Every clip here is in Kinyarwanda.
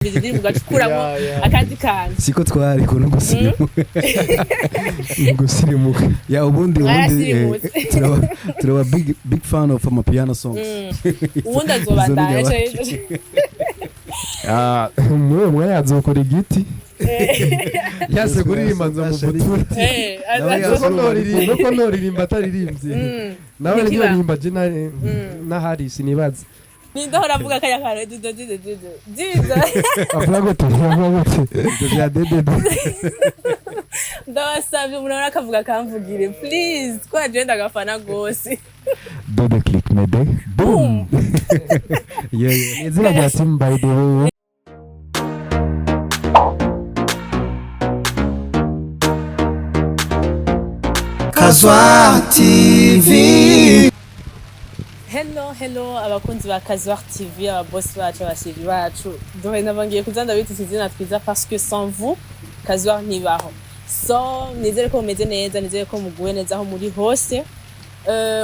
indirimbo gacukuramo akandi kantu siko twari ko no gusirimuka ya ubundi turaba big fan of my piano songs ubundi azobandanya mwe azokora igiti yase kuririmba nzo mu butura nuko noririmba ataririmbye nawe ryo rimba je na Harris nibaza Nindahora avuga kaya kare dido avuga gute ya dede ndabasabye umuntu akavuga kamvugire please kwa agenda gafana gose dede click mede boom yeah izina rya team by the way Kazwa TV. Hello abakunzi ba Kazwa TV ababoss bacu abashiri bacu dohe nabangiye kuzanda bitu izina twiza parce que sans vous Kazwa ntibaho so nizere ko mumeze neza nizere ko muguwe neza aho muri hose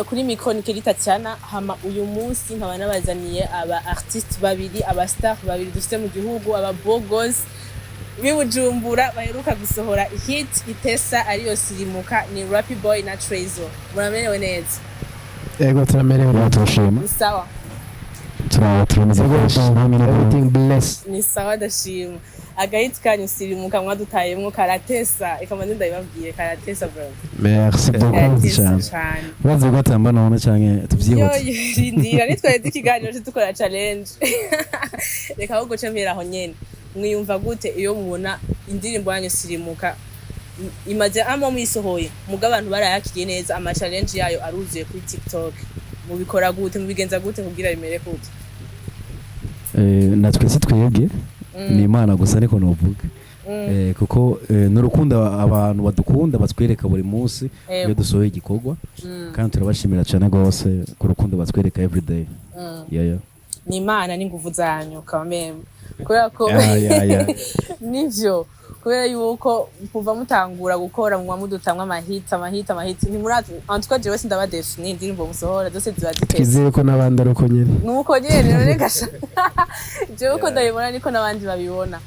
kuri micro Nikeli Tatiana hama uyu munsi nkaba nabazaniye aba artiste babiri aba star babiri dufite mu gihugu aba bogos bibujumbura baheruka gusohora hit itesa ariyo Sirimuka ni Rappy Boy na TREYZOO muramerewe neza ego turamerewe batushima sawa turameze everything blessed ni sawa ndashima agahit kanyu Sirimuka mwadutayemwo karatesa ikamande ndabibabwiye karatesa bro merci beaucoup cyane baze gatamba none canke tuvyibutse rindira nitwe dikiganiro tukora challenge reka ahubwo cemera aho nyene mwiyumva gute iyo mubona indirimbo yanyu Sirimuka imaze amo mwisohoye muga abantu barayakiriye neza ama challenge yayo aruzuye kuri TikTok mubikora gute mubigenza gute kugira bimere gute natwe twebwe ni Imana gusa niko novuga kuko n'urukundo abantu badukunda batwereka buri munsi iyo dusohoye igikorwa kandi turabashimira cyane gose ku rukundo batwereka every day ni Imana n'inguvu zanyu kameme kubera ko nivyo kubera yuko kuva mutangura gukora mu mudutamwa amahita ni muratu antuka jewe sindabadesh ni indirimbo musohora zose zibadikeze kizeye ko nabandi aruko nyene nuko nyene none gasha jewe ko ndabibona niko nabandi babibona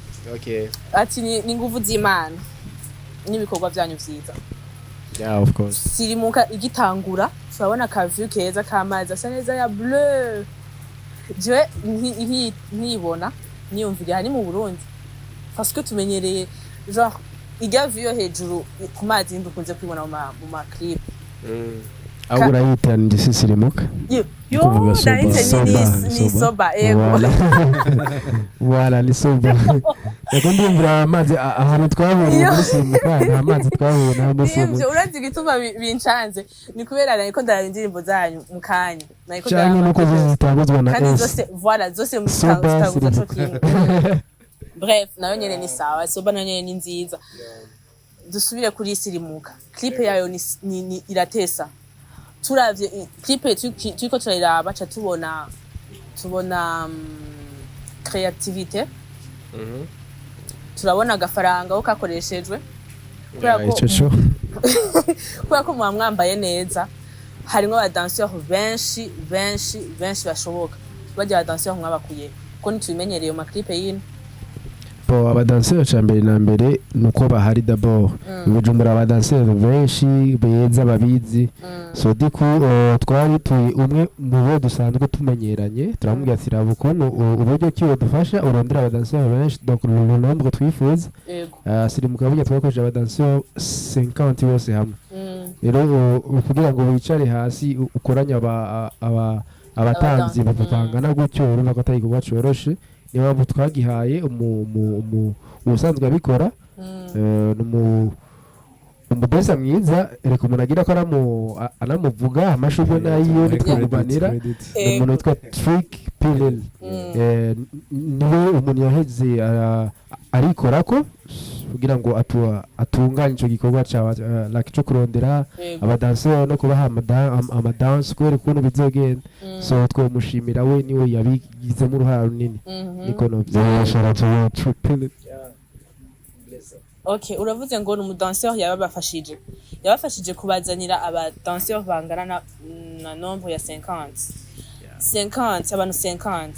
ati ni nguvu z'Imana n'ibikorwa byanyu vyiza of course Sirimuka igitangura turabona ka view keza kamazi asa neza ya bleu jewe ntibona niyumvira hani mu Burundi parce que tumenyereye genre iga view hejuru ku mazi ndukunze kwibona mu ma clip ahura yitana Sirimuka yo ni soba ego wala ni soba yako ndimvira amazi ahantu twabonye muri Sirimuka nta mazi twabonye na Sirimuka urazi gituma bincanze ni kubera niko ndara indirimbo zanyu mukanya niko cyane nuko zitanguzwa na kandi zose mutanguzwa cyo kintu bref nayo nyene ni sawa soba nayo nyene ni nziza dusubire kuri Sirimuka clip yayo ni iratesa turavye clip turiko turayiraba cha tubona creativity turabona agafaranga ko kakoreshejwe kubera ko mwambaye neza harimo abadanseurs benshi bashoboka bajya abadanseurs mwabakuye ko nitubimenyereye mu clip yino abadanseurs cyambere na mbere nuko bahari d'abord Bujumbura abadanseurs benshi beza babizi so diku twari tuyi umwe mu bo dusanzwe tumenyeranye turamubwira ati rabukono uburyo kiwe dufasha urondera abadanseurs benshi donc le nombre twifuza Sirimuka burya twakoresha abadanseurs 50 bose hamwe rero kugira ngo wicare hasi ukoranya abatanzi batangana gutyo urumva ko atari kubacu yoroshe niba twagihaye ubusanzwe abikora umudesa mwiza reka umuntu agira ko anamuvuga amashurwe nayo nitwamubanira umuntu witwa Trick Pilel niwe umuntu yaheze arikora ko kugira ngo atunganye ico gikorwa cyo kurondera abadanseurs no kubaha amadanse kubera ukuntu bizogenda so twomushimira we niwe yabigizemo uruhara runini niko novyashara Trick Pilel Okay uravuze ngo umudanseur yabafashije kubazanira abadanseurs bangana na nombre ya 50 abantu 50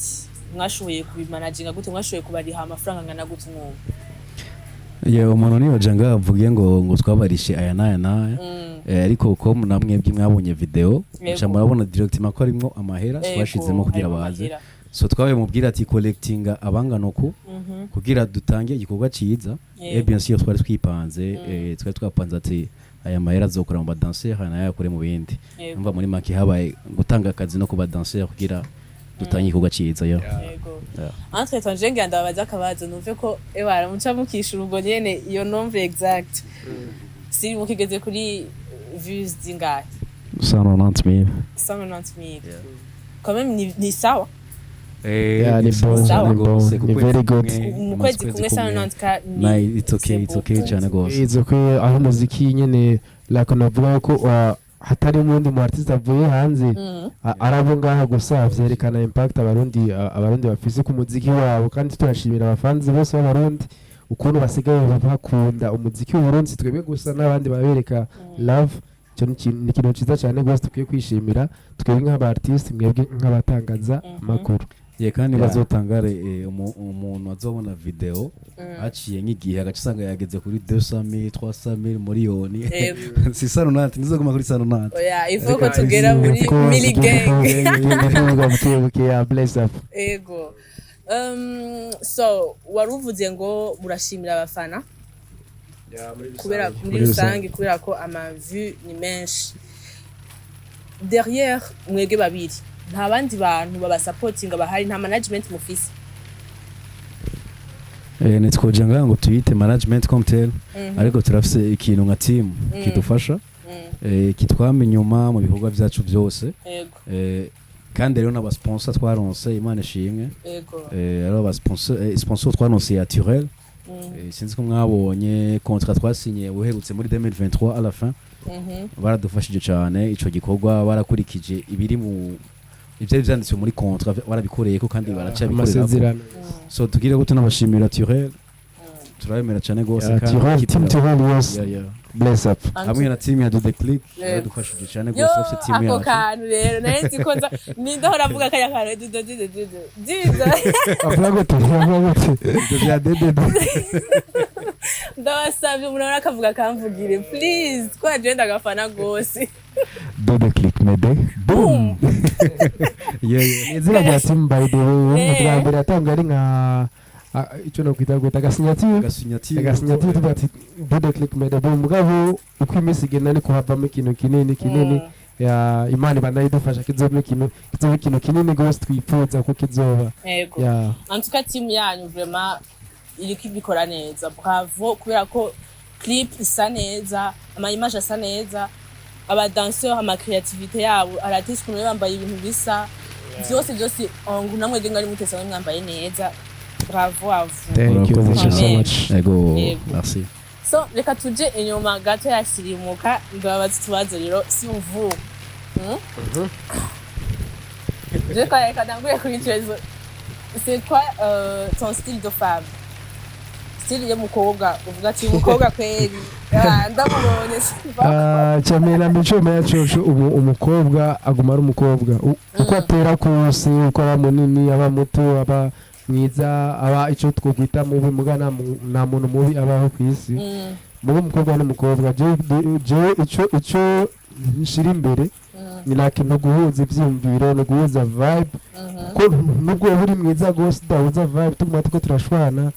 mwashoboye kubimanaginga gute mwashoboye kubariha amafaranga angana gute mwumva umuntu niyo janga avugiye ngo twabarishe aya n'aya ariko ko namwebwe mwabonye video nca murabona directement ko arimwo amahera twashizemo kugira baze so twabaye mubwira ati collectinga abangana uku kugira dutange igikorwa ciza bien sûr twari twipanze twari twapanze ati aya mahera azokora mu badanser hana yakore mu bindi umva muri make habaye gutanga akazi no kuba danser kugira dutange igikorwa ciza yo entre tonje nganda babaza akabazo numve ko ebara muca mukishura ubwo nyene iyo nombre exact SIRIMUKA igeze kuri views zingahe 190,000 quand même ni sawa ni bon ni very good mu kwezi kumwe 190k it's okay cyane gose it's okay aho muziki nyene like navuga ko hatari umundi mu artiste avuye hanze arabo ngaha gusa vyerekana impact abarundi bafise ku muziki wabo kandi turashimira abafanzi bose b'abarundi ukuntu basigaye bakunda umuziki w'Uburundi twebwe gusa n'abandi babereka love cyo ni ikintu ciza cyane gose tukwiye kwishimira twebwe nk'aba artiste mwebwe nk'abatangaza makuru kandi bazotangare umuntu azobona video aciye nk'igihe agacusanga yageze kuri 200,000 300,000 miliyoni si 190 nizoguma kuri 190 oya ivuga ko tugera muri milligang okay bless up ego so waruvuze ngo murashimira abafana kubera muri rusange kubera ko ama view ni menshi derrière mwege babiri nta bandi bantu baba supporting abahari nta management mufise nitwoje ngo tuyite management comme tel ariko turafise ikintu nka team kidufasha kitwame inyuma mu bikorwa byacu byose kandi rero n'aba sponsor twaronse Imana ishimwe rero aba sponsor twaronse ya Turel sinzi ko mwabonye contrat twasinye uherutse muri 2023 à la fin baradufashije cyane ico gikorwa barakurikije ibiri mu ibyo byanditswe muri contrat barabikoreye ko kandi baracabikorera so tugire gute n'abashimira Turel turabemera cyane gose kandi team Turel was bless up hamwe na team ya Do The Click baradufashije cyane gose ose team ya ako kantu rero nari konza nindahora avuga kaya kantu dido avuga gute bya dede ndabasabye umuntu arakavuga kamvugire please ko agenda gafana gose Do The Click mede boom izina rya team by the way bwa mbere atanga ari nka icyo no kwita gute agasinyatire tubati Do The Click mede boom mugabo uko imisi igenda ni kuhavamo ikintu kinini ya Imana banayidufasha kizobe ikintu kinini gose twifuza ko kizoba ya en tout cas team yanyu vraiment iriko ibikora neza bravo kubera ko clip isa neza ama image asa neza aba danseurs ama creativité yabo artiste kumwe bambaye ibintu bisa byose ongu namwe ngari mutesa mwambaye neza bravo à vous thank you so much ego merci so reka tuje inyuma gato ya SIRIMUKA ndabaza tubazo rero si mvu je crois que dans kuri TREYZOO c'est quoi ton style de femme style y'umukobwa uvuga ati umukobwa kweri ndamubonye cyamela mico mecho umukobwa aguma ari umukobwa uko atera kose uko ari munini aba muto aba mwiza aba icyo twokwita mubi mugana na muntu mubi abaho kwisi mubi umukobwa n'umukobwa je icyo nshira imbere ni like no guhuza ivyumviro no guhuza vibe ko nubwo buri mwiza gose dahuza vibe tuguma tuko turashwana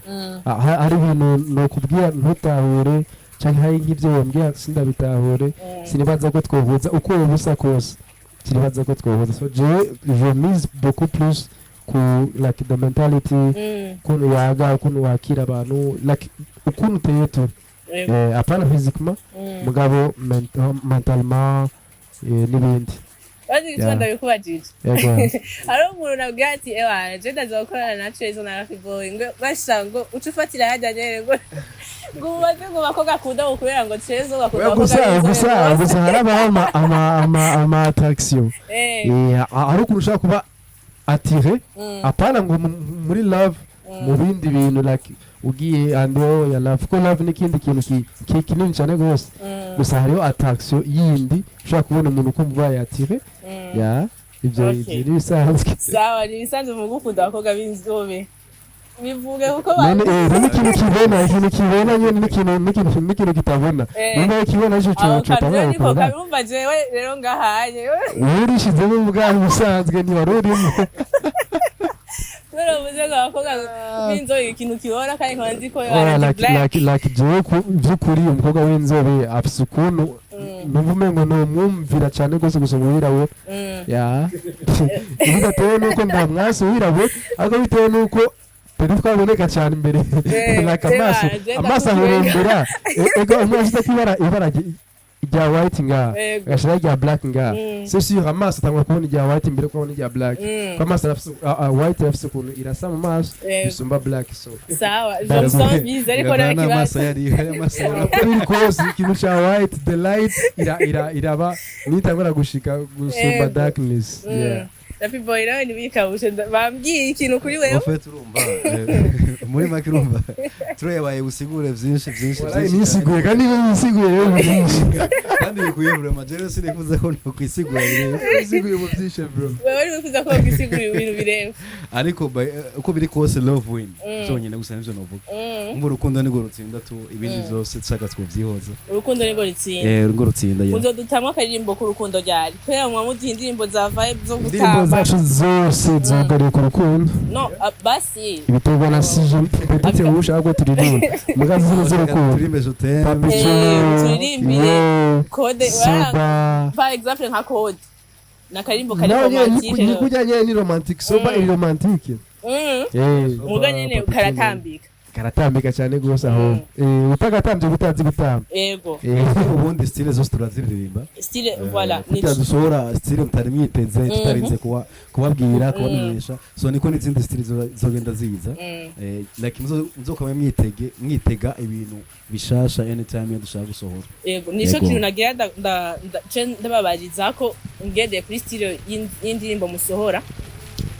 hari ibintu no kubwira ntutahure cyangwa hari nk'ibyo wambwira sindabitahure sinibaza ko twohuza uko ubusa kose sinibaza ko twohuza so je mise beaucoup plus ku like the mentality kuno yaga kuno wakira abantu like ukuntu teyeto apana physiquement mugabo mentalement n'ibindi Twanda bikubajije. Hari umuntu nabwiye ati ewa je ndazokorana na TREYZOO na RAPPY BOY ngo bashango ucufatira hajya nyene ngo baze ngo bakobwa kunda ukubera ngo TREYZOO bakunda gusa harabaho ama attraction ari ukurusha kuba attiré apana ngo muri love mu bindi bintu like ugiye ando ya love ko love n'ikindi kintu kinini cyane gose gusa hariho attraction yindi ushaka kubona umuntu ko mubaye attiré ya ibyo Okay. ibyo bisanzwe sawa ni bisanzwe mu gukunda abakobwa b'inzobe bivuge kuko n'ikintu kibona nyine n'ikintu kitabona niba ukibona cyo tabona niko kabumva jewe rero ngahanye urishizemo ubwanwa busanzwe ntiwarurimo rero muze abakobwa b'inzobe ikintu kibona kandi nkaba nzi ko like jewe by'ukuri umukobwa w'inzobe afise ukuntu numva umengo numwumvira cyane rwose gusoma uwirawe bidatewe n'uko ndamwasi uwirawe ahubwo bitewe n'uko turi twaboneka cyane imbere amaso ahurembera ego umwashyize ko ibara rya white ngaha agashira rya black ngaha c'est sûr amaso atangwa kubona irya white imbere kubona irya black ko amaso white afise ukuntu irasa mu maso bisumba black so sawa je sens bize ariko rero amaso yari amaso kose ikintu cya white the light iraba nitangura gushika gusumba darkness Rappy Boy nawe ntibikabushe bambwiye ikintu kuri wewe ufite urumva muri make urumva turebaye usigure byinshi nisiguye kandi nisiguye rero byinshi kandi bikuye bro majero sinifuza ko nokwisigura nisiguye mu byinshi bro wewe wifuza ko kwisigura ibintu bireba ariko uko biri kose love win cyonyine gusa nivyo novuga umva urukundo ni rutsinda tu ibindi byose tsaka twovyihoza urukundo ni rutsinda rutsinda uzo dutamwa akaririmbo ku rukundo ryari kwera mu mudihe indirimbo za vibe zo gutamba zacu zose zugariye ku rukundo no basi ibiterwa na sije petite rouge ahubwo turirimba mugazi zino z'urukundo turirimbire kode par exemple nka kode nakarimbo kari romantique ni kujyanye ni romantique soba ni romantique muga nyene karatambika cyane gose aho utagatambye gutazi gutamba yego ubundi style zose turaziririmba style voilà ni dusohora style mutari mwiteze tutarinze kubabwira kubamenyesha so niko n'izindi style zogenda ziza like muzokamwe mwitega ibintu bishasha anytime dushaka gusohora yego nico kintu nagira ndababariza ko ngende kuri style y'indirimbo musohora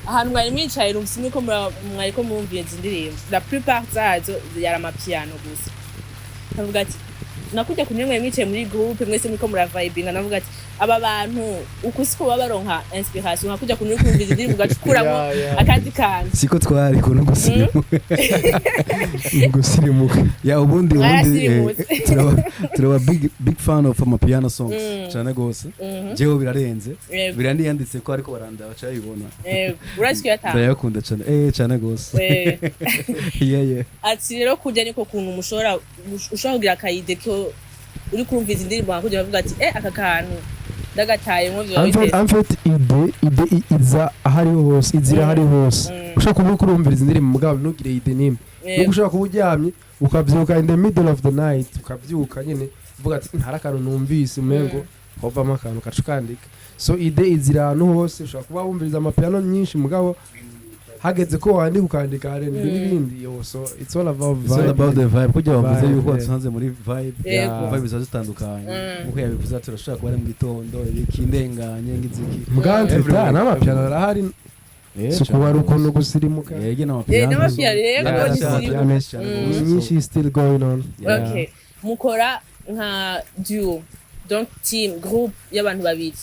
ahantu mwari mwicaye rumsimwe ko mwariko mumviye zindirimbo la plupart zazo yari amapiano gusa navuga ati nakujya kunyemwe mwicaye muri groupe mwese muriko muravibinga navuga ati aba bantu ukusiko baba baronka inspiration nakujya kunyemwe kumviza indirimbo gacukuramo akandi kantu siko twari ko gusirimuka ya ubundi turaba big fan of amapiano songs cyane gose jewe birarenze birandiyanditse ko ariko baranda bacha bibona urashiki yatanga ndayakunda cyane cyane gose ati rero kujya niko kuntu mushora kugira kayide ko uri kumviza indirimbo nakujya bavuga ati aka kantu ndagataye mu byo bite amfite ide iza ahari hose izira ahari hose ushaka kuba kurumviriza indirimbo mugabo ntugire ide nimwe nuko ushaka kuba uryamye ukabyuka in the middle of the night ukabyuka nyine uvuga ati ntara kantu numvise umengo hovamo akantu kacukandika so ide izira ahantu hose ushaka kuba wumviriza amapiano nyinshi mugabo hageze ko wandi ukandika harende n'ibindi so it's all about the vibe kujya bavuze yuko tsanze muri vibe zitandukanye uko yabivuze turashaka kuba mu gitondo ikindenganye ngiziki muganze n'amapiano arahari sukuba rukono gusirimuka yege n'amapiano nyinshi still going on okay mukora nka duo donc team groupe y'abantu babiri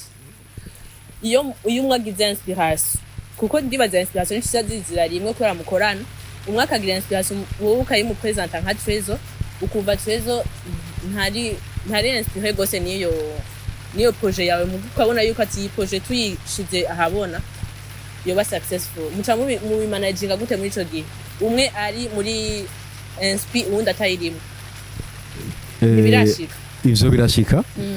iyo umwagize inspiration kuko ndibaza inspiration nshizazizira rimwe kwera mukorana umwe akagira inspiration wowe ukayimu present nka TREYZOO ukumva TREYZOO ntari inspiré gose niyo projet yawe mukabona yuko ati projet tuyishize ahabona yoba successful muca mu managinga gute muri ico gihe umwe ari muri inspi uwundi atayirimo birashika ivyo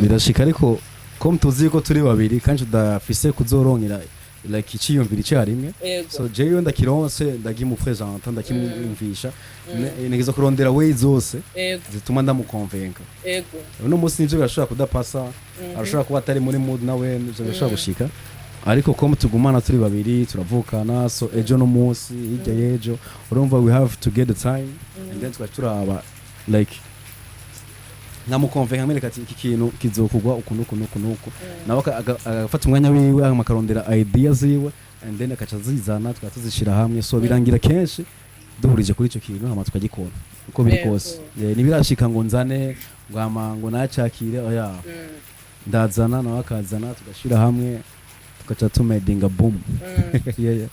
birashika ariko comme tuzi ko turi babiri kandi tudafise kuzorongera like icyiyumvira icyarimwe so jewe ndakironse ndagimupresenta ndakimwumvisha nigeza kurondera way zose zituma ndamukonvenka uno munsi nivyo birashobora kudapasa arashobora kuba atari muri mood nawe nivyo birashobora gushika ariko ko tugumana turi babiri turavukana so ejo no munsi hirya yejo urumva we have to get the time and then turaba like namukonvenka mwereka ati iki kintu kizokugwa ukunuku nawe agafata umwanya wiwe amakarondera ideas ziwe and then akaca zizana twatuzishira hamwe so birangira kenshi duhurije kuri ico kintu hama tukagikora uko biri kose nibirashika ngo nzane ngo nacakire oya ndazana nawe akazana tugashira hamwe tukaca tumedinga boom.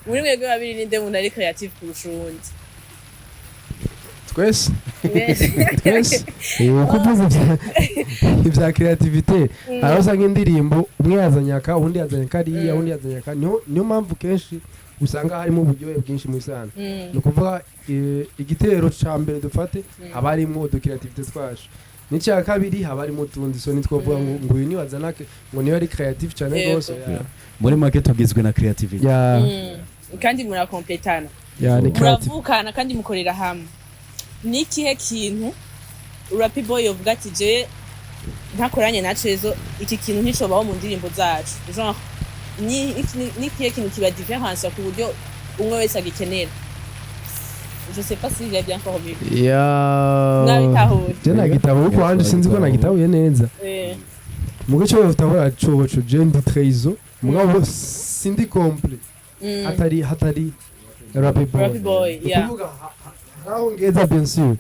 Muri mwebwe babiri ninde muntu ari creative kurusha uwundi? twese ukuvuze ibya creativity aho usanga indirimbo umwe yazanye aka undi yazanye kariya undi yazanye aka niyo mpamvu kenshi usanga harimo uburyohe bwinshi mu isano ni ukuvuga igitero ca mbere dufate haba harimo udu creativity twacu n'icya kabiri haba harimo utundi so nitwovuga ngo uyu ni wazanake ngo niyo ari creative cyane rwose muri market tugizwe na creativity kandi murakompletana muravukana kandi mukorera hamwe. Ni ikihe kintu Rappy Boy yovuga ati je ntakoranye na TREYZOO iki kintu ntishobaho mu ndirimbo zacu, genre ni ikihe kintu kiba différence ku buryo umwe wese agikenera? Je sais pas si j'ai bien formulé. Nabitahuye. Je nagitahuye uko hanje sinzi ko nagitahuye neza. Mugo cyo utabura cyo je ndi TREYZOO mugabo sindi complete. Hatari Rappy Boy, yeah. Harahongeza bien sûr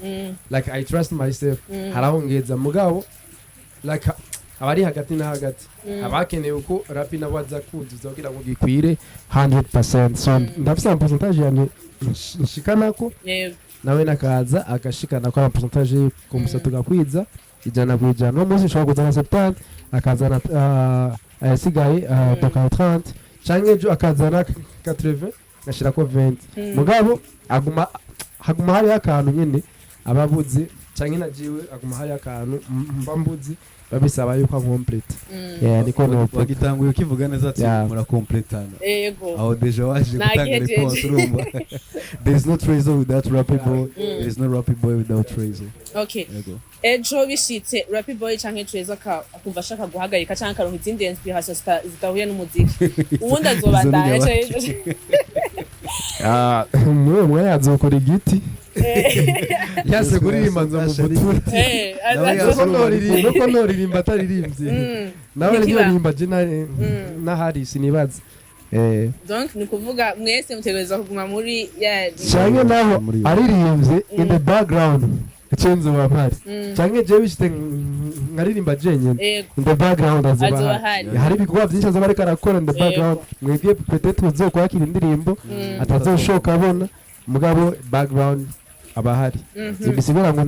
like I trust myself harahongeza mugabo like abari hagati na hagati abakeneye uko Rappy nabo aza kuzuza kugira ngo gikwire 100%. So ndafisa percentage yani nshikanako nawe nakaza agashikana kwa percentage kumusa tugakwiza ijana kwijana no munsi shobora kuzana 70 akazana sigaye doka 30 canke jo akazana 80 gashira ko 20 mugabo haguma hari akantu nyene ababuze canke najiwe aguma hari akantu mba mbuzi babisaba yuko complete niko no bagitanguye ukivuga neza ati mura completana yego aho deja waje gutanga report urumva there is no TREYZOO without Rappy Boy, there is no Rappy Boy without TREYZOO. Okay, ejo bishitse Rappy Boy canke TREYZOO akumva ashaka guhagarika canke akaronka izindi inspiration zitahuye n'umuziki ubundi azobandanya mwe yazokora igiti yase kuririmba nzo mubutura nuko noririmba ataririmbye nawe niririmba je na hari sinibaza donc ni kuvuga mwese mutegereza kuguma muri canke naho aririmbye in the background icyenzo bamari canke je bishite ngaririmba jenyene in the background azoba hari ibikorwa byinshi azoba ariko arakora in the background mwebwe peut-être muzokwakira indirimbo atazoshoka abona mugabo background abahari zibisigura ngo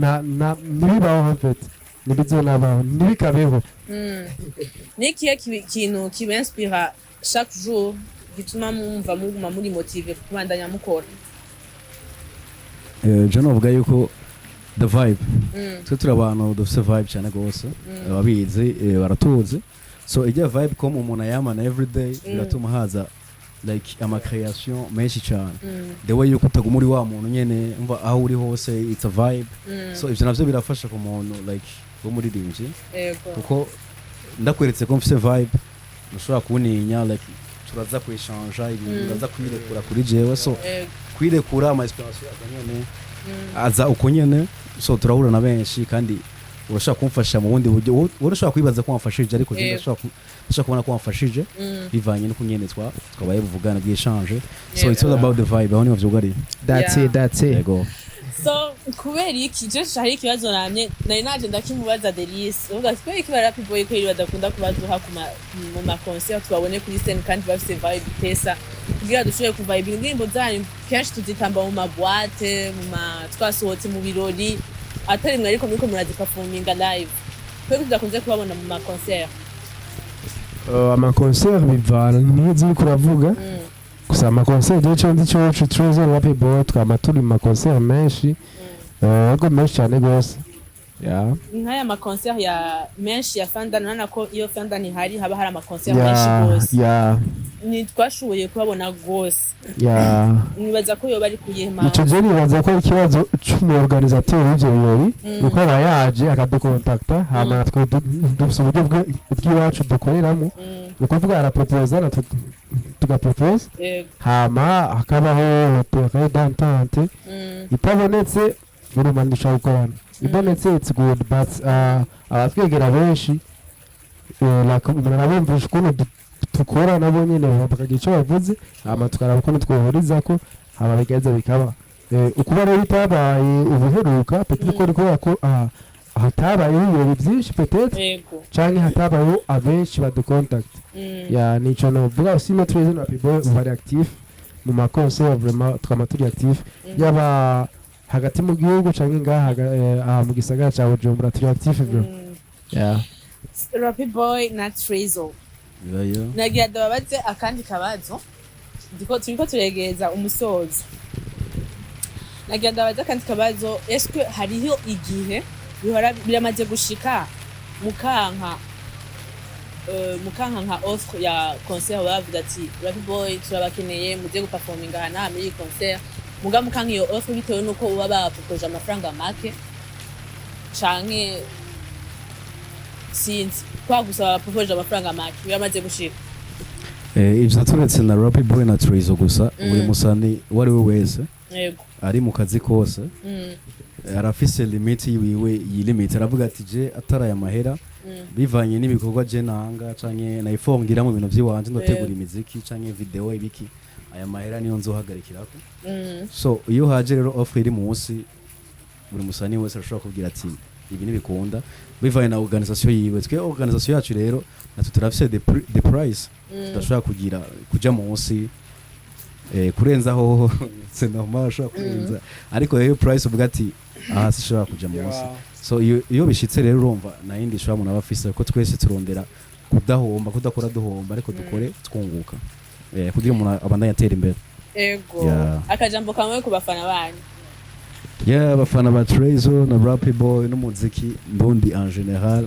nibibaho hafete nibizonabaho nibikabeho. Nikiye kintu kibenspira chaque jour gituma mumva muguma muri motive kubandanya mukora? Je novuga yuko the vibe twe turi abantu dufite vibe cyane gose ababizi baratuzi so ijya vibe comme umuntu ayamana everyday biratuma haza like ama création menshi cyane the way yuko utaguma uri wa muntu nyene umva aho uri hose it's a vibe so ivyo navyo birafasha ku muntu like wo muri rimji kuko ndakweretse ko mfite vibe ushobora kuninya like turaza kwishanja ibintu turaza kwirekura kuri jewe so kwirekura ama inspiration azanyene aza uko nyene so turahura na benshi kandi urashaka kumfasha mu bundi buryo urashaka kwibaza ko wamfashije ariko je ndashaka kubona ko wamfashije bivanye no kunyene twabaye buvugana bw'echange so it's all about the vibe aho niho vyugari that's it yego. So kubera iki je shari kibazo namye nari naje ndakimubaza Delis uvuga kubera iki Rappy Boy ko badakunda kubaduha mu ma concert twabone kuri scene kandi bafite vibe pesa kugira dushoboye kuvibe indirimbo zanyu kenshi tuzitamba mu maboîte mu twasohotse mu birori atari mwe ariko muriko muraziperforminga live kwego tudakunze kubabona mu ma concert ama concert bivana n'izi uko uravuga gusa ama concert je cyo ndi cyo TREYZOO Rappy Boy twama turi mu concert menshi go menshi cyane gose nkaya ma concert ya menshi ya Fandana nana ko iyo Fandana ihari haba hari ama concert menshi gose ni twashoboye kubabona gose nibaza ko yo bari kuyema icyo je nibaza ko ikibazo cy'umu organisateur w'ivyo birori uko yaje akadukontakta hama dufite uburyo bw'iwacu dukoreramo ukuvuga arapropose na tugapropose hama hakabaho hotel d'entente itabonetse urumva ndashaka gukorana ibonetse it's good but abatwegera benshi murabumvisha ukuntu tukora nabo nyene bakagira icyo bavuze hama tukaraba ukuntu twohuriza ko hama bigeze bikaba ukuba rero bitabaye ubuheruka petite ko riko hatabayeho ibirori byinshi peut-être yego canke hatabayeho abenshi baducontact ya nico novuga sino TREYZOO na RAPPY BOY bari actif mu makonse vraiment twama turi actif yaba hagati mu gihugu canke ngaha mu gisagara ca Bujumbura turi actif bro ya RAPPY BOY na TREYZOO nagira ndababaze akandi kabazo turiko turegeza umusozo nagira ndababaze akandi kabazo est-ce hariho igihe bihora biramaze gushika mukanka nka offre ya concert bavuga ati RAPPY BOY turabakeneye muje guperforminga hana muri concert mukanka iyo offre bitewe nuko uba bapropoje amafaranga make canke sinzi kwa gusaba bapropoje amafaranga make biramaze gushika ivyo turetse na RAPPY BOY na TREYZOO gusa buri musani wari we wese yego ari mu kazi kose arafise limit yiwe yilimit aravuga ati je atara ya mahera bivanye n'ibikorwa je nanga canke nayifongira mu bintu by'iwanje ndotegura imiziki canke video ibiki aya mahera niyo nzohagarikirako so iyo haje rero offer iri munsi buri musani wese arashobora kubwira ati ibi nibikunda bivanye na organisation yiwe twe organisation yacu rero natwe turafise the price tudashobora kugira kuja munsi kurenzaho c'est normal ashobora kurenza ariko iyo price uvuga ati aha sishobora kuja munsi so iyo bishitse rero urumva na yindi shobora umuntu abafise ko twese turondera kudahomba kudakora duhomba ariko dukore twunguka kugira umuntu abandanye atera imbere ego akajambo kamwe ku bafana banyu abafana ba TREYZOO na RAPPY BOY n'umuziki mbundi en general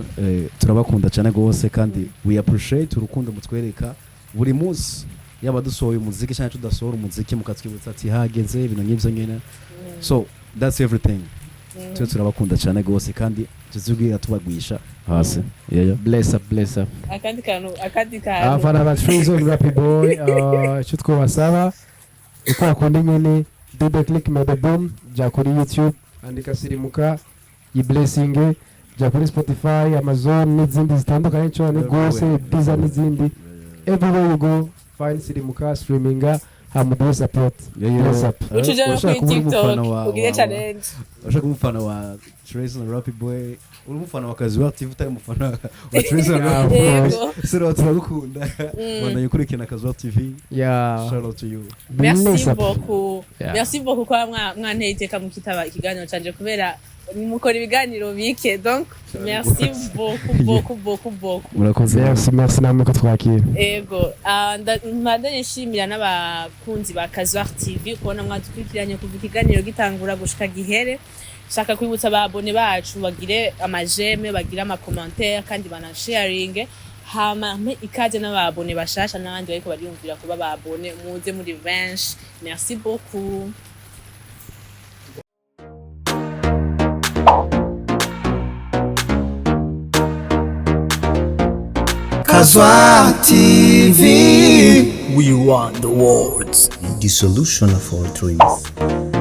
turabakunda cyane gose kandi we appreciate urukundo mutwereka buri munsi yaba dusohoye umuziki cyane tudasohora umuziki mukatwibutsa ati hageze ibintu nk'ivyo nyene so that's everything turabakunda cyane gose kandi tuzubwira tubagwisha hasi bless up akandi kantu abafana ba TREYZOO na RAPPY BOY icyo twabasaba uko akunda nyene double click my boom ja kuri YouTube andika SIRIMUKA blessing ja kuri Spotify Amazon n'izindi zitandukanye cyane gose Deezer n'izindi everywhere you go find SIRIMUKA streaminga hamudu support ucuja kuri TikTok ugire challenge ushaka umufana wa TREYZOO na RAPPY BOY uri umufana wa Kazuwa TV utari umufana wa TREYZOO na RAPPY BOY sero turagukunda bandanye kurikina Kazuwa TV shout out to you merci beaucoup kwa mwanteye iteka mukitaba ikiganiro canje kubera mukora ibiganiro bike donc merci beaucoup murakoze merci namwe ko twakira ego ndadanye nshimira n'abakunzi ba Kazuwa TV kubona mwadukurikiranye kuva ikiganiro gitangura gushika gihere shaka kwibutsa ababone bacu bagire amajeme bagire ama commentaire kandi banasharinge hama ikaze n'ababone bashasha n'abandi bariko bariyumvira kuba babone muze muri benshi merci beaucoup Kazuwa TV, we want the words, the solution of all dreams.